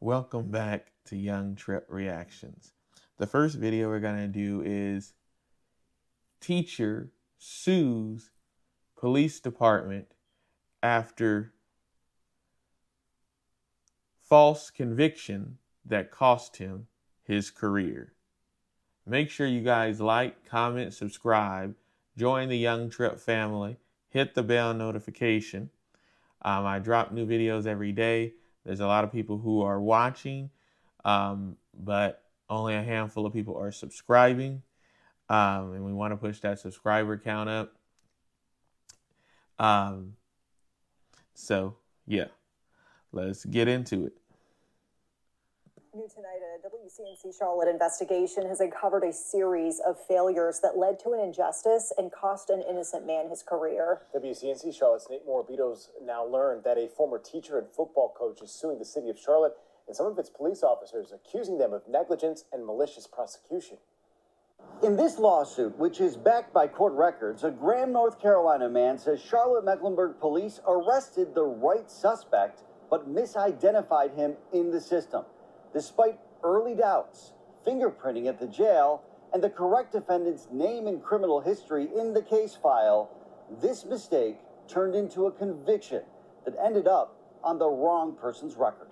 Welcome back to Young Tripp Reactions. The first video we're going to do is teacher sues police department after false conviction that cost him his career. Make sure you guys like, comment, subscribe, join the Young Tripp family, hit the bell notification. I drop new videos every day. There's a lot of people who are watching, but only a handful of people are subscribing. And we want to push that subscriber count up. So, yeah, let's get into it. New tonight, a WCNC Charlotte investigation has uncovered a series of failures that led to an injustice and cost an innocent man his career. WCNC Charlotte's Nate Morabito's now learned that a former teacher and football coach is suing the city of Charlotte and some of its police officers, accusing them of negligence and malicious prosecution. In this lawsuit, which is backed by court records, a Graham, North Carolina man says Charlotte-Mecklenburg police arrested the right suspect but misidentified him in the system. Despite early doubts, fingerprinting at the jail, and the correct defendant's name and criminal history in the case file, this mistake turned into a conviction that ended up on the wrong person's record.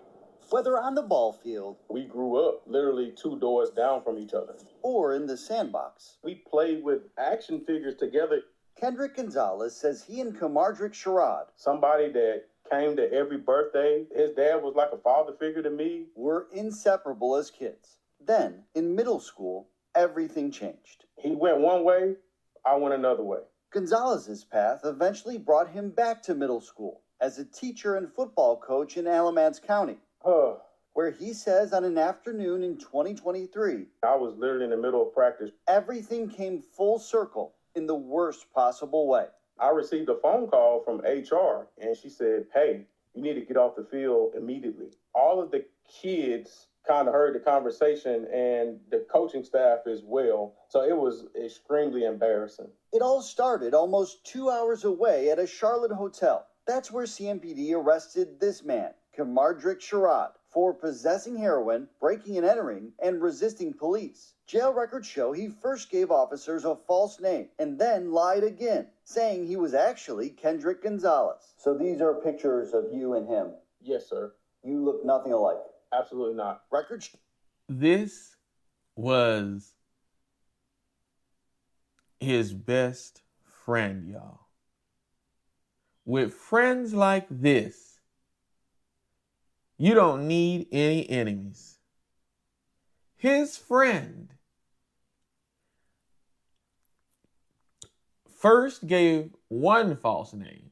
Whether on the ball field, we grew up literally 2 doors down from each other, or in the sandbox, we played with action figures together. Kendrick Gonzalez says he and Kendrick Sherrod, Somebody that came to every birthday, his dad was like a father figure to me, were inseparable as kids. Then, in middle school, everything changed. He went one way, I went another way. Gonzalez's path eventually brought him back to middle school as a teacher and football coach in Alamance County, where he says on an afternoon in 2023, I was literally in the middle of practice. Everything came full circle in the worst possible way. I received a phone call from HR, and she said, hey, you need to get off the field immediately. All of the kids kind of heard the conversation, and the coaching staff as well. So it was extremely embarrassing. It all started almost 2 hours away at a Charlotte hotel. That's where CMPD arrested this man, Kendrick Sherrod, for possessing heroin, breaking and entering, and resisting police. Jail records show he first gave officers a false name and then lied again, saying he was actually Kendrick Gonzalez. So these are pictures of you and him? Yes, sir. You look nothing alike? Absolutely not. Records. This was his best friend, y'all. With friends like this, you don't need any enemies. His friend first gave one false name.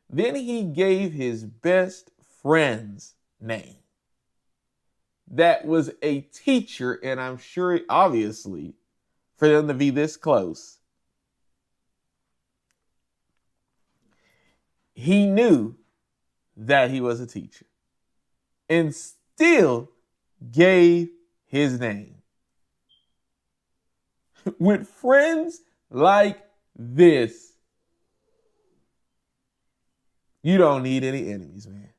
Then he gave his best friend's name. That was a teacher, and I'm sure, obviously, for them to be this close, he knew that he was a teacher and still gave his name. With friends like this, you don't need any enemies, man.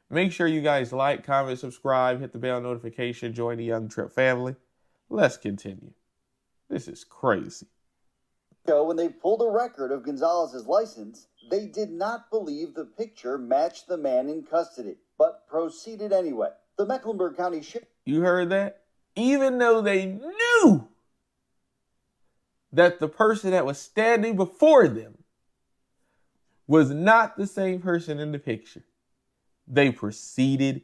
Make sure you guys like, comment, subscribe, hit the bell notification, join the Young Tripp family. Let's continue. This is crazy. When they pulled a record of Gonzalez's license, they did not believe the picture matched the man in custody, but proceeded anyway. The Mecklenburg County Sheriff. You heard that? Even though they knew that the person that was standing before them was not the same person in the picture, they proceeded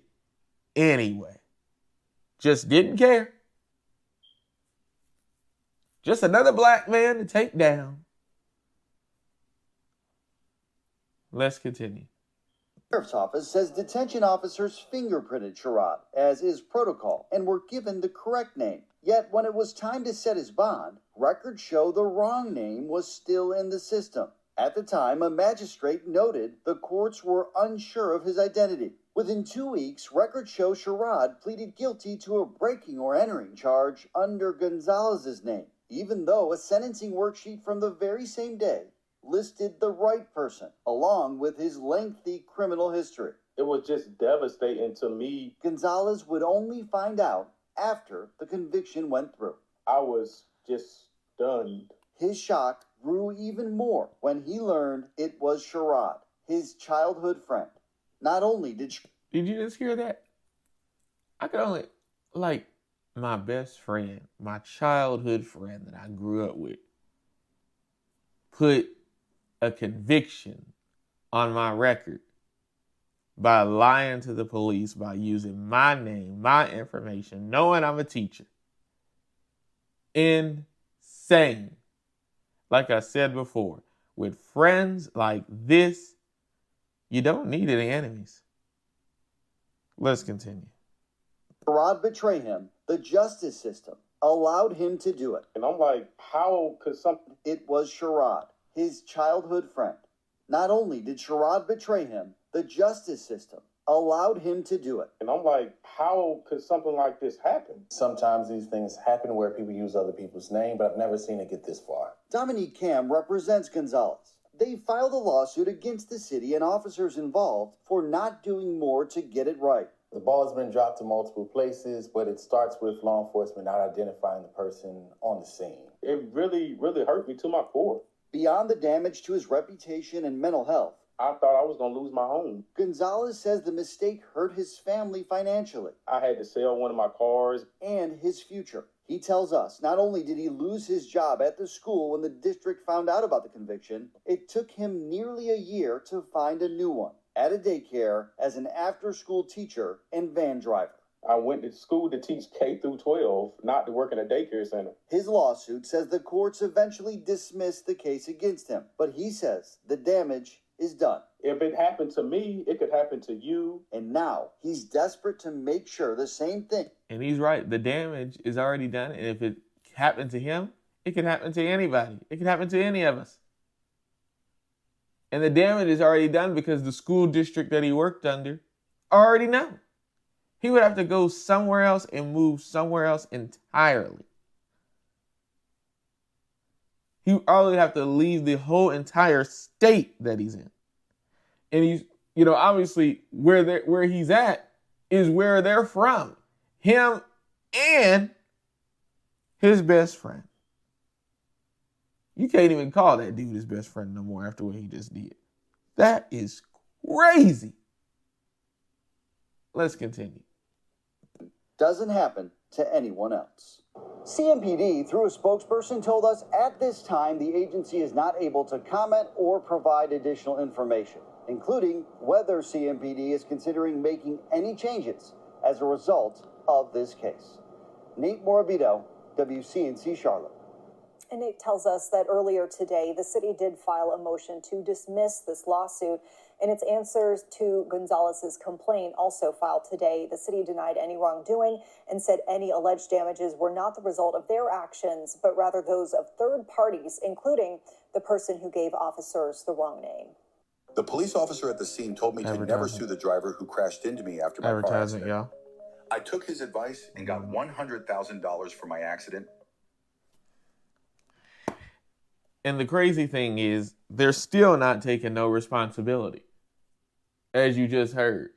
anyway. Just didn't care. Just another black man to take down. Let's continue. The Sheriff's Office says detention officers fingerprinted Sherrod, as is protocol, and were given the correct name. Yet when it was time to set his bond, records show the wrong name was still in the system. At the time, a magistrate noted the courts were unsure of his identity. Within 2 weeks, records show Sherrod pleaded guilty to a breaking or entering charge under Gonzalez's name, even though a sentencing worksheet from the very same day listed the right person, along with his lengthy criminal history. It was just devastating to me. Gonzalez would only find out after the conviction went through. I was just stunned. His shock grew even more when he learned it was Sherrod, his childhood friend. Not only did Did you just hear that? I could only, like, my best friend, my childhood friend that I grew up with, put a conviction on my record by lying to the police, by using my name, my information, knowing I'm a teacher. Insane. Like I said before, with friends like this, you don't need any enemies. Let's continue. Sherrod betray him, the justice system allowed him to do it. And I'm like, how could something... It was Sherrod, his childhood friend. Not only did Sherrod betray him, the justice system allowed him to do it. And I'm like, how could something like this happen? Sometimes these things happen where people use other people's name, but I've never seen it get this far. Dominique Cam represents Gonzalez. They filed a lawsuit against the city and officers involved for not doing more to get it right. The ball has been dropped to multiple places, but it starts with law enforcement not identifying the person on the scene. It really, really hurt me to my core. Beyond the damage to his reputation and mental health, I thought I was going to lose my home. Gonzalez says the mistake hurt his family financially. I had to sell one of my cars. And his future. He tells us not only did he lose his job at the school when the district found out about the conviction, it took him nearly a year to find a new one at a daycare as an after-school teacher and van driver. I went to school to teach K through 12, not to work in a daycare center. His lawsuit says the courts eventually dismissed the case against him, but he says the damage is done. If it happened to me, it could happen to you. And now he's desperate to make sure the same thing. And he's right. The damage is already done. And if it happened to him, it could happen to anybody. It could happen to any of us. And the damage is already done because the school district that he worked under already know. He would have to go somewhere else and move somewhere else entirely. He would have to leave the whole entire state that he's in. And he's, obviously where he's at is where they're from. Him and his best friend. You can't even call that dude his best friend no more after what he just did. That is crazy. Let's continue. Doesn't happen to anyone else. CMPD, through a spokesperson, told us at this time the agency is not able to comment or provide additional information, including whether CMPD is considering making any changes as a result of this case. Nate Morabito, WCNC Charlotte. And Nate tells us that earlier today, the city did file a motion to dismiss this lawsuit. In its answers to Gonzalez's complaint, also filed today, the city denied any wrongdoing and said any alleged damages were not the result of their actions, but rather those of third parties, including the person who gave officers the wrong name. The police officer at the scene told me to never sue the driver who crashed into me after my car accident. Y'all. I took his advice and got $100,000 for my accident. And the crazy thing is, they're still not taking no responsibility. As you just heard.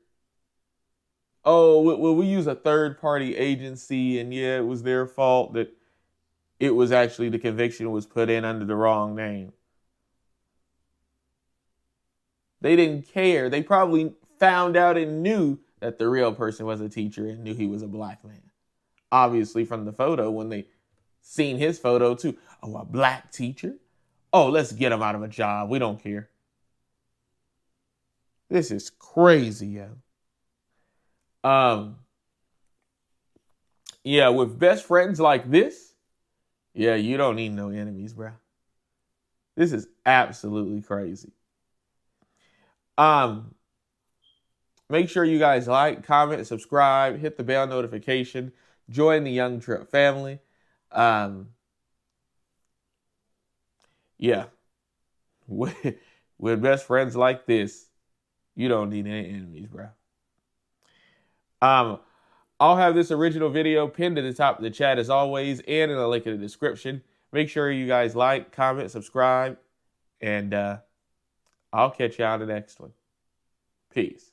Oh, well, we use a third-party agency, and yeah, it was their fault that it was actually the conviction was put in under the wrong name. They didn't care. They probably found out and knew that the real person was a teacher and knew he was a black man. Obviously, from the photo, when they seen his photo too. Oh, a black teacher? Oh, let's get him out of a job. We don't care. This is crazy, yo. Yeah, with best friends like this, yeah, you don't need no enemies, bro. This is absolutely crazy. Make sure you guys like, comment, subscribe, hit the bell notification, join the Young Tripp family. Yeah, with best friends like this, you don't need any enemies, bro. I'll have this original video pinned to the top of the chat as always, and in a link in the description. Make sure you guys like, comment, subscribe, And I'll catch you on the next one. Peace.